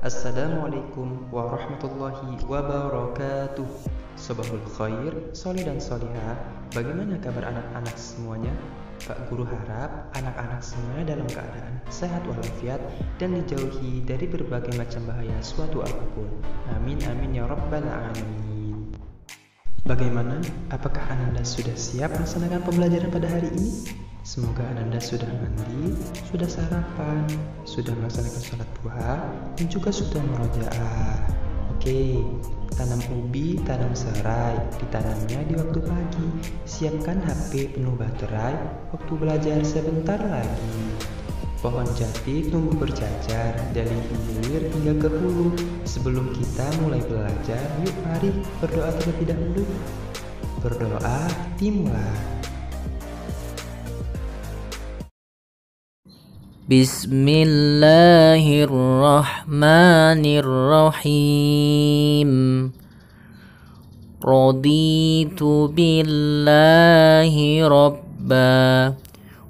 Assalamualaikum warahmatullahi wabarakatuh. Sobahul khair, soli dan soliha. Bagaimana kabar anak-anak semuanya? Pak Guru harap anak-anak semuanya dalam keadaan sehat walafiat dan dijauhi dari berbagai macam bahaya suatu apapun. Amin amin ya rabbal alamin. Bagaimana? Apakah Ananda sudah siap melaksanakan pembelajaran pada hari ini? Semoga Ananda sudah mandi, sudah sarapan, sudah melaksanakan sholat duha, dan juga sudah murojaah. Oke, tanam ubi, tanam serai, ditanamnya di waktu pagi. Siapkan HP penuh baterai, waktu belajar sebentar lagi. Pohon jati tumbuh berjajar, dari hilir hingga ke hulu. Sebelum kita mulai belajar, yuk mari berdoa terlebih dahulu. Berdoa dimulai. Bismillahirrahmanirrahim. Raditu billahi rabba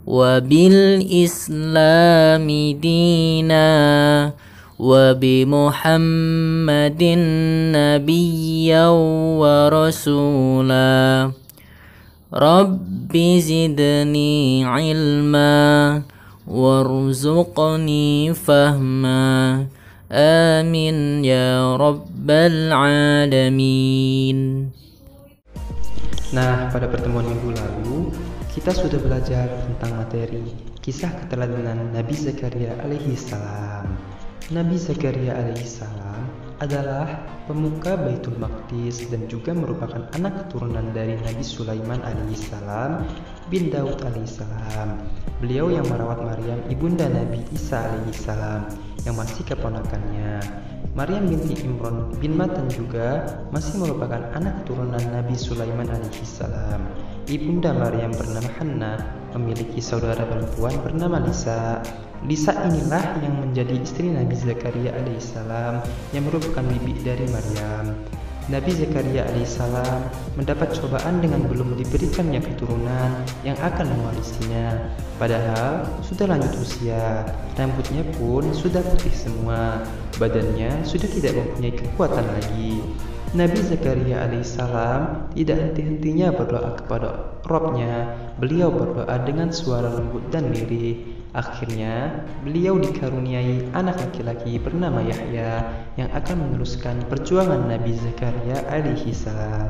wa bil islami dina wa bi Muhammadin nabiyyan wa rasula. Rabbi zidni ilma warzuqni fahma. Amin ya rabbal alamin. Nah, pada pertemuan minggu lalu kita sudah belajar tentang materi kisah keteladanan Nabi Zakaria alaihi salam. Nabi Zakaria alaihi salam adalah pemuka Baitul Maqdis dan juga merupakan anak keturunan dari Nabi Sulaiman alaihi salam bin Daud alaihi salam. Beliau yang merawat Maryam ibunda Nabi Isa alaihi salam yang masih keponakannya. Maryam binti Imran bin Matan juga masih merupakan anak keturunan Nabi Sulaiman alaihi salam. Ibunda Maryam bernama Hannah memiliki saudara perempuan bernama Lisa. Lisa inilah yang menjadi istri Nabi Zakaria alaihissalam yang merupakan bibi dari Maryam. Nabi Zakaria alaihissalam mendapat cobaan dengan belum diberikannya keturunan yang akan mewarisinya. Padahal sudah lanjut usia, rambutnya pun sudah putih semua, badannya sudah tidak mempunyai kekuatan lagi. Nabi Zakaria alaihissalam tidak henti-hentinya berdoa kepada Rabb-Nya. Beliau berdoa dengan suara lembut dan lirih. Akhirnya, beliau dikaruniai anak laki-laki bernama Yahya yang akan meneruskan perjuangan Nabi Zakaria alaihissalam.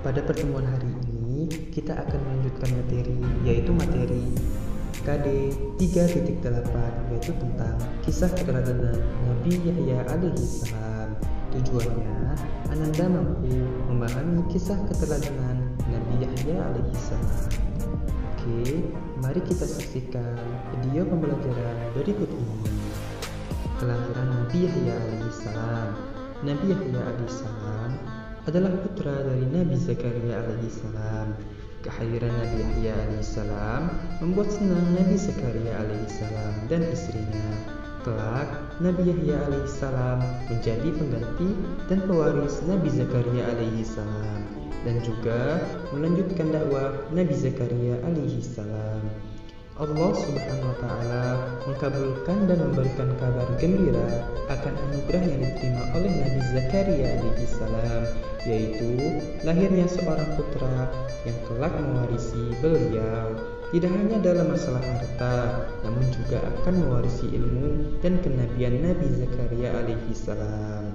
Pada pertemuan hari ini, kita akan melanjutkan materi, yaitu materi KD 3.8, yaitu tentang kisah keteladanan Nabi Yahya alaihissalam. Tujuannya, Ananda mampu memahami kisah keteladanan Nabi Yahya alaihissalam. Oke, mari kita saksikan video pembelajaran berikut ini. Kelahiran Nabi Yahya alaihissalam. Nabi Yahya alaihissalam adalah putra dari Nabi Zakaria alaihissalam. Kehadiran Nabi Yahya alaihissalam membuat senang Nabi Zakaria alaihissalam dan istrinya. Kelak, Nabi Yahya alaihissalam menjadi pengganti dan pewaris Nabi Zakaria alaihissalam dan juga melanjutkan dakwah Nabi Zakaria alaihissalam. Allah Subhanahu wa Ta'ala mengabulkan dan memberikan kabar gembira akan anugerah yang diterima oleh Nabi Zakaria alaihissalam, yaitu lahirnya seorang putra yang kelak mewarisi beliau. Tidak hanya dalam masalah harta, namun juga akan mewarisi ilmu dan kenabian Nabi Zakaria alaihissalam.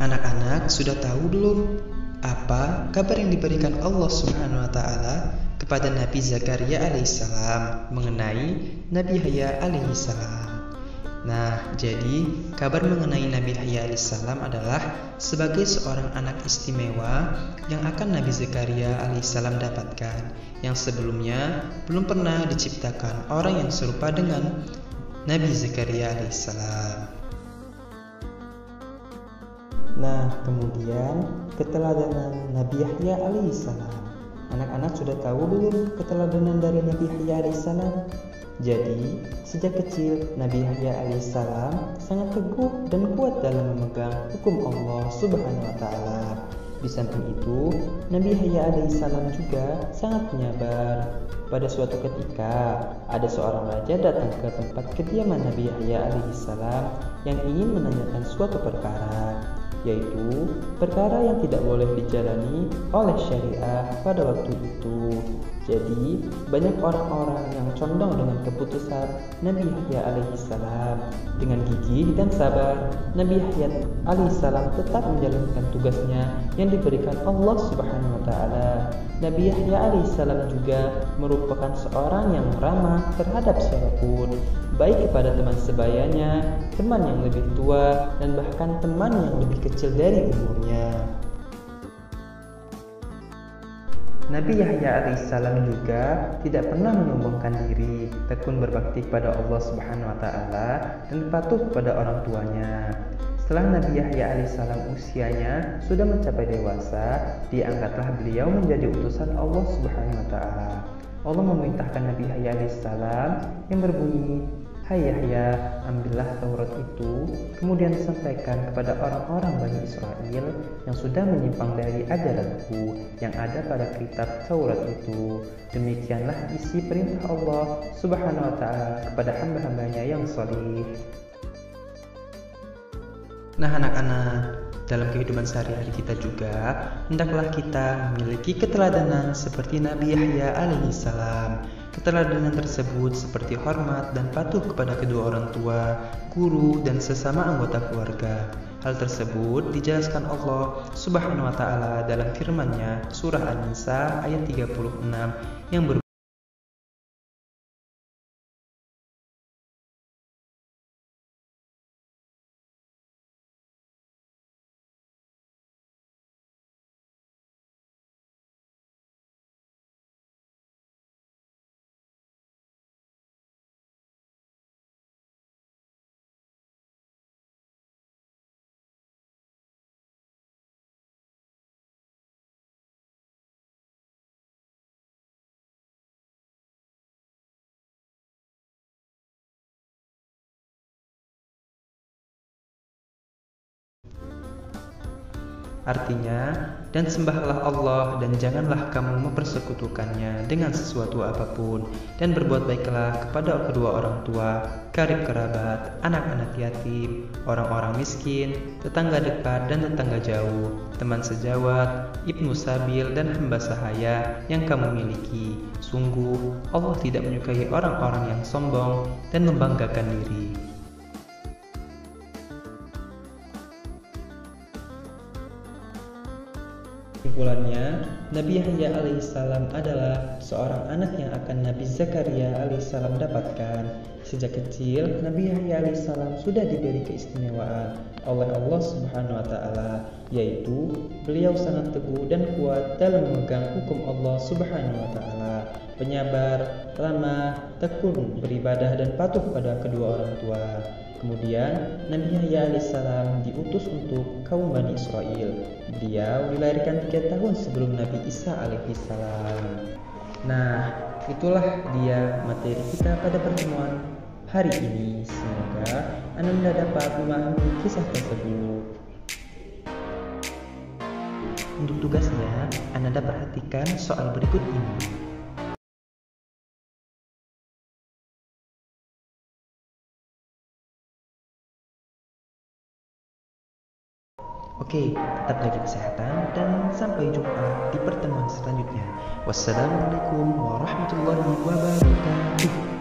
Anak-anak sudah tahu belum apa kabar yang diberikan Allah Subhanahu wa Ta'ala kepada Nabi Zakaria alaihissalam mengenai Nabi Yahya alaihissalam? Nah, jadi kabar mengenai Nabi Yahya alaihissalam adalah sebagai seorang anak istimewa yang akan Nabi Zakaria alaihissalam dapatkan, yang sebelumnya belum pernah diciptakan orang yang serupa dengan Nabi Zakaria alaihissalam. Nah, kemudian keteladanan Nabi Yahya alaihissalam. Anak-anak sudah tahu belum keteladanan dari Nabi Yahya alaihissalam? Jadi, sejak kecil Nabi Yahya alaihissalam sangat teguh dan kuat dalam memegang hukum Allah Subhanahu wa Ta'ala. Di samping itu, Nabi Yahya alaihissalam juga sangat penyabar. Pada suatu ketika, ada seorang raja datang ke tempat kediaman Nabi Yahya alaihissalam yang ingin menanyakan suatu perkara, yaitu perkara yang tidak boleh dijalani oleh syariah pada waktu itu. Jadi, banyak orang-orang yang condong dengan keputusan Nabi Yahya alaihissalam. Dengan gigih dan sabar, Nabi Yahya alaihissalam tetap menjalankan tugasnya yang diberikan Allah Subhanahu wa taala. Nabi Yahya alaihissalam juga merupakan seorang yang ramah terhadap siapapun, baik kepada teman sebayanya, teman yang lebih tua, dan bahkan teman yang lebih kecil dari umurnya. Nabi Yahya alaihissalam juga tidak pernah menyombongkan diri, tekun berbakti kepada Allah Subhanahu wa taala dan patuh kepada orang tuanya. Setelah Nabi Yahya alaihissalam usianya sudah mencapai dewasa, diangkatlah beliau menjadi utusan Allah Subhanahu wa taala. Allah memerintahkan Nabi Yahya alaihissalam yang berbunyi, "Hai Yahya, ambillah Taurat itu, kemudian sampaikan kepada orang-orang Bani Israel yang sudah menyimpang dari ajaranku yang ada pada kitab Taurat itu. Demikianlah isi perintah Allah Subhanahu wa taala kepada hamba-hambanya yang salih." Nah anak-anak, dalam kehidupan sehari-hari kita juga hendaklah kita memiliki keteladanan seperti Nabi Yahya alaihissalam. Keteladanan tersebut seperti hormat dan patuh kepada kedua orang tua, guru, dan sesama anggota keluarga. Hal tersebut dijelaskan Allah Subhanahu wa taala dalam firman-Nya surah An-Nisa ayat 36 yang berbunyi, artinya, dan sembahlah Allah dan janganlah kamu mempersekutukannya dengan sesuatu apapun, dan berbuat baiklah kepada kedua orang tua, karib kerabat, anak-anak yatim, orang-orang miskin, tetangga dekat dan tetangga jauh, teman sejawat, ibnu sabil, dan hamba sahaya yang kamu miliki. Sungguh, Allah tidak menyukai orang-orang yang sombong dan membanggakan diri. Kesimpulannya, Nabi Yahya alaihissalam adalah seorang anak yang akan Nabi Zakaria alaihissalam dapatkan. Sejak kecil, Nabi Yahya alaihissalam sudah diberi keistimewaan oleh Allah Subhanahu wa taala, yaitu beliau sangat teguh dan kuat dalam memegang hukum Allah Subhanahu wa taala, penyabar, ramah, tekun beribadah dan patuh pada kedua orang tua. Kemudian Nabi Yahya alaihissalam diutus untuk kaum Bani Israel. Beliau dilahirkan 3 tahun sebelum Nabi Isa alaihissalam. Nah, itulah dia materi kita pada pertemuan hari ini. Semoga Anda dapat memahami kisah tersebut. Untuk tugasnya, Anda perhatikan soal berikut ini. Oke, tetap jaga kesehatan dan sampai jumpa di pertemuan selanjutnya. Wassalamualaikum warahmatullahi wabarakatuh.